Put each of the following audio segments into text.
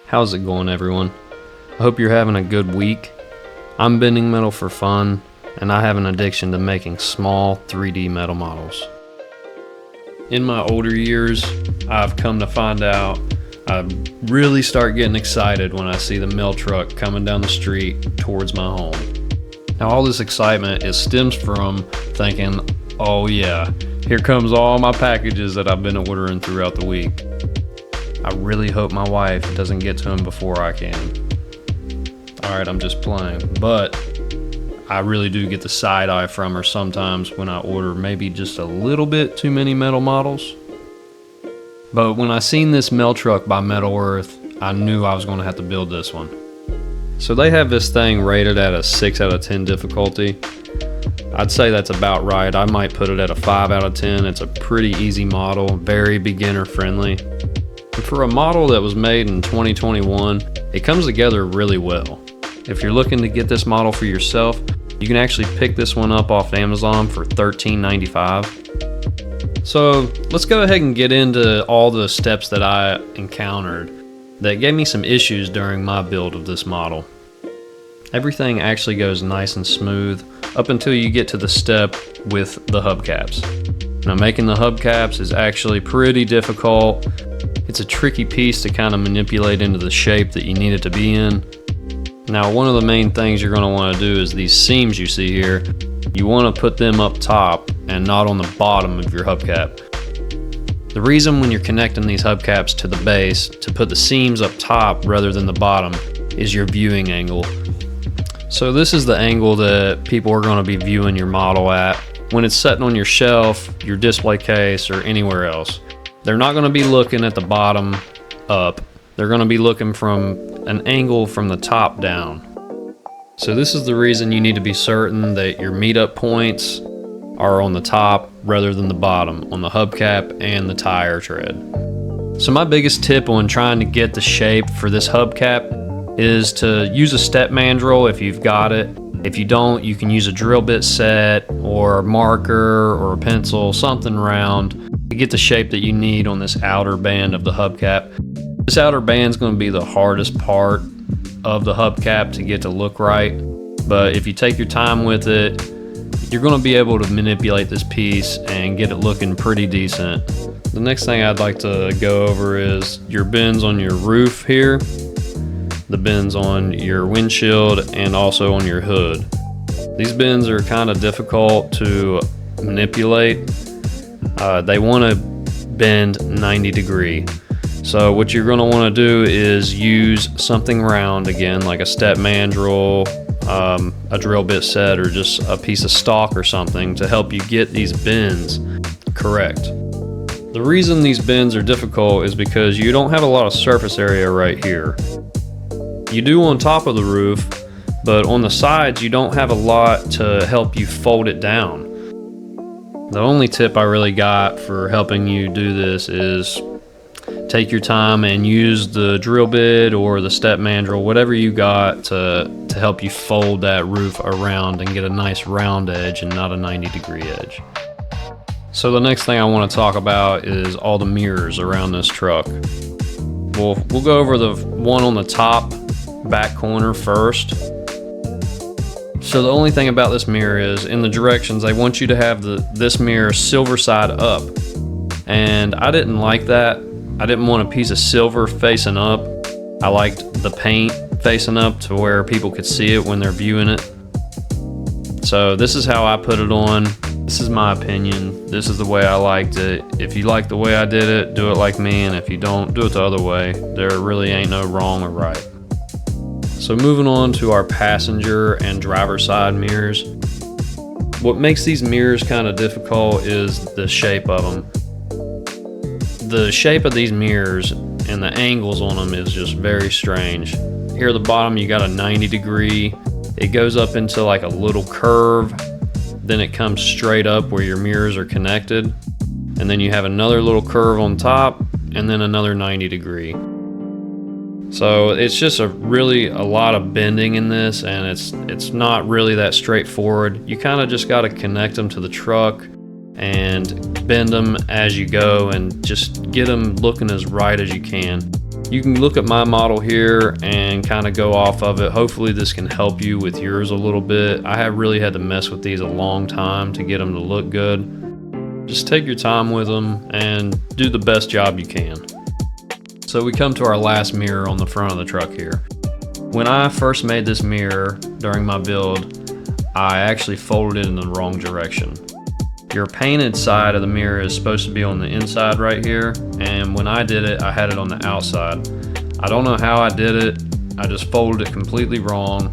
How's it going, everyone? I hope you're having a good week. I'm bending metal for fun, and I have an addiction to making small 3D metal models. In my older years, I've come to find out I really start getting excited when I see the mail truck coming down the street towards my home. Now, all this excitement stems from thinking, oh yeah, here comes all my packages that I've been ordering throughout the week. I really hope my wife doesn't get to them before I can. Alright, I'm just playing, but I really do get the side eye from her sometimes when I order maybe just a little bit too many metal models. But when I seen this mail truck by Metal Earth, I knew I was going to have to build this one. So they have this thing rated at a 6 out of 10 difficulty. I'd say that's about right. I might put it at a 5 out of 10. It's a pretty easy model, very beginner friendly. And for a model that was made in 2021, it comes together really well. If you're looking to get this model for yourself, you can actually pick this one up off Amazon for $13.95. So let's go ahead and get into all the steps that I encountered that gave me some issues during my build of this model. Everything actually goes nice and smooth up until you get to the step with the hubcaps. Now, making the hubcaps is actually pretty difficult. It's a tricky piece to kind of manipulate into the shape that you need it to be in. Now, one of the main things you're going to want to do is these seams you see here, you want to put them up top and not on the bottom of your hubcap. The reason when you're connecting these hubcaps to the base to put the seams up top rather than the bottom is your viewing angle. So this is the angle that people are going to be viewing your model at when it's sitting on your shelf, your display case, or anywhere else. They're not going to be looking at the bottom up. They're going to be looking from an angle from the top down. So this is the reason you need to be certain that your meetup points are on the top rather than the bottom on the hubcap and the tire tread. So my biggest tip on trying to get the shape for this hubcap is to use a step mandrel if you've got it. If you don't, you can use a drill bit set or a marker or a pencil, something round to get the shape that you need on this outer band of the hubcap. This outer band is going to be the hardest part of the hubcap to get to look right, but if you take your time with it, you're going to be able to manipulate this piece and get it looking pretty decent. The next thing I'd like to go over is your bends on your roof here, the bends on your windshield, and also on your hood. These bends are kind of difficult to manipulate. They want to bend 90 degree. So what you're going to want to do is use something round again, like a step mandrel, a drill bit set, or just a piece of stock or something to help you get these bends correct. The reason these bends are difficult is because you don't have a lot of surface area right here. You do on top of the roof, but on the sides you don't have a lot to help you fold it down. The only tip I really got for helping you do this is take your time and use the drill bit or the step mandrel, whatever you got to help you fold that roof around and get a nice round edge and not a 90-degree edge. So the next thing I want to talk about is all the mirrors around this truck. We'll go over the one on the top back corner first. So the only thing about this mirror is in the directions they want you to have this mirror silver side up, and I didn't like that. I didn't want a piece of silver facing up. I liked the paint facing up to where people could see it when they're viewing it. So this is how I put it on. This is my opinion. This is the way I liked it. If you like the way I did it, do it like me, and if you don't, do it the other way. There really ain't no wrong or right. So moving on to our passenger and driver side mirrors. What makes these mirrors kind of difficult is the shape of them. The shape of these mirrors and the angles on them is just very strange. Here at the bottom you got a 90 degree. It goes up into like a little curve. Then it comes straight up where your mirrors are connected. And then you have another little curve on top and then another 90 degree. So it's just a lot of bending in this, and it's not really that straightforward. You kind of just got to connect them to the truck and bend them as you go and just get them looking as right as you can. You can look at my model here and kind of go off of it. Hopefully this can help you with yours a little bit. I have really had to mess with these a long time to get them to look good. Just take your time with them and do the best job you can. So we come to our last mirror on the front of the truck here. When I first made this mirror during my build, I actually folded it in the wrong direction. Your painted side of the mirror is supposed to be on the inside right here, and when I did it, I had it on the outside. I don't know how I did it. I just folded it completely wrong.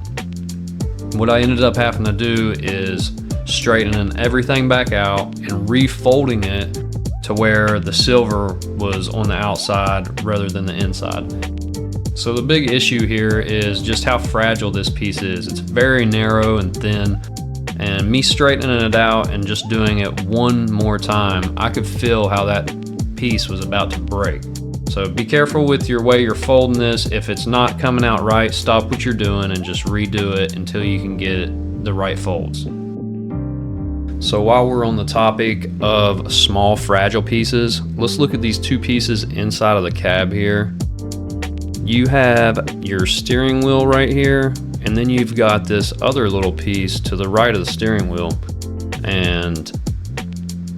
What I ended up having to do is straightening everything back out and refolding it to where the silver was on the outside rather than the inside. So the big issue here is just how fragile this piece is. It's very narrow and thin, and me straightening it out and just doing it one more time, I could feel how that piece was about to break. So be careful with your way you're folding this. If it's not coming out right, stop what you're doing and just redo it until you can get the right folds. So while we're on the topic of small fragile pieces, let's look at these two pieces inside of the cab here. You have your steering wheel right here, and then you've got this other little piece to the right of the steering wheel. And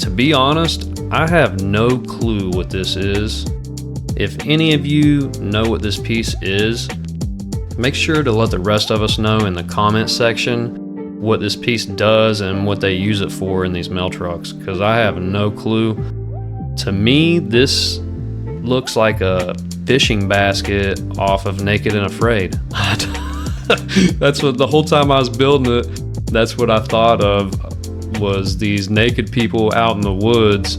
to be honest, I have no clue what this is. If any of you know what this piece is, make sure to let the rest of us know in the comment section what this piece does and what they use it for in these mail trucks, because I have no clue. To me, this looks like a fishing basket off of Naked and Afraid. That's what the whole time I was building it, that's what I thought of, was these naked people out in the woods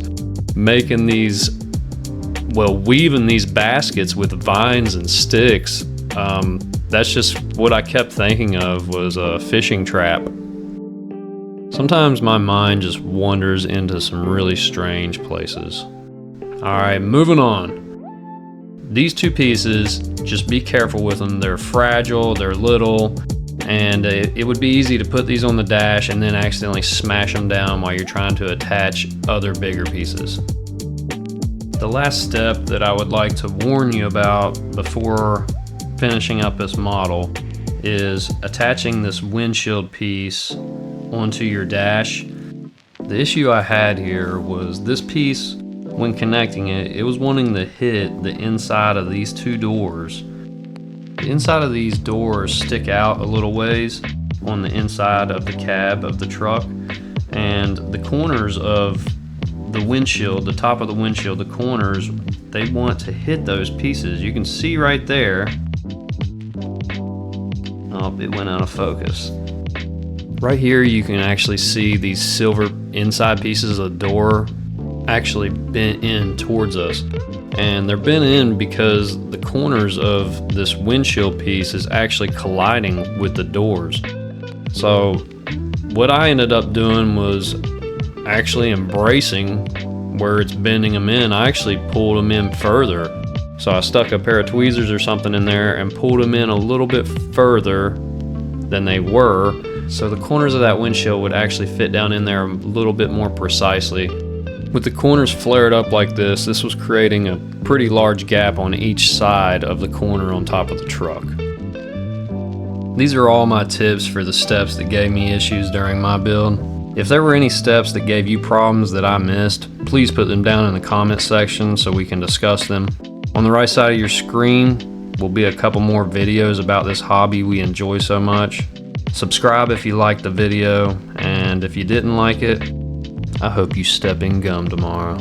making these, well, weaving these baskets with vines and sticks. That's just what I kept thinking of, was a fishing trap. Sometimes my mind just wanders into some really strange places. Alright, moving on. These two pieces, just be careful with them. They're fragile, they're little, and it would be easy to put these on the dash and then accidentally smash them down while you're trying to attach other bigger pieces. The last step that I would like to warn you about before finishing up this model is attaching this windshield piece onto your dash. The issue I had here was this piece, when connecting it, it was wanting to hit the inside of these two doors. The inside of these doors stick out a little ways on the inside of the cab of the truck, and the corners of the windshield, the top of the windshield, the corners, they want to hit those pieces. You can see right there. Oh, it went out of focus. Right here you can actually see these silver inside pieces of the door actually bent in towards us, and they're bent in because the corners of this windshield piece is actually colliding with the doors. So what I ended up doing was actually embracing where it's bending them in. I actually pulled them in further. So I stuck a pair of tweezers or something in there and pulled them in a little bit further than they were, so the corners of that windshield would actually fit down in there a little bit more precisely. With the corners flared up like this was creating a pretty large gap on each side of the corner on top of the truck. These are all my tips for the steps that gave me issues during my build. If there were any steps that gave you problems that I missed, please put them down in the comment section so we can discuss them. On the right side of your screen will be a couple more videos about this hobby we enjoy so much. Subscribe if you liked the video, and if you didn't like it, I hope you step in gum tomorrow.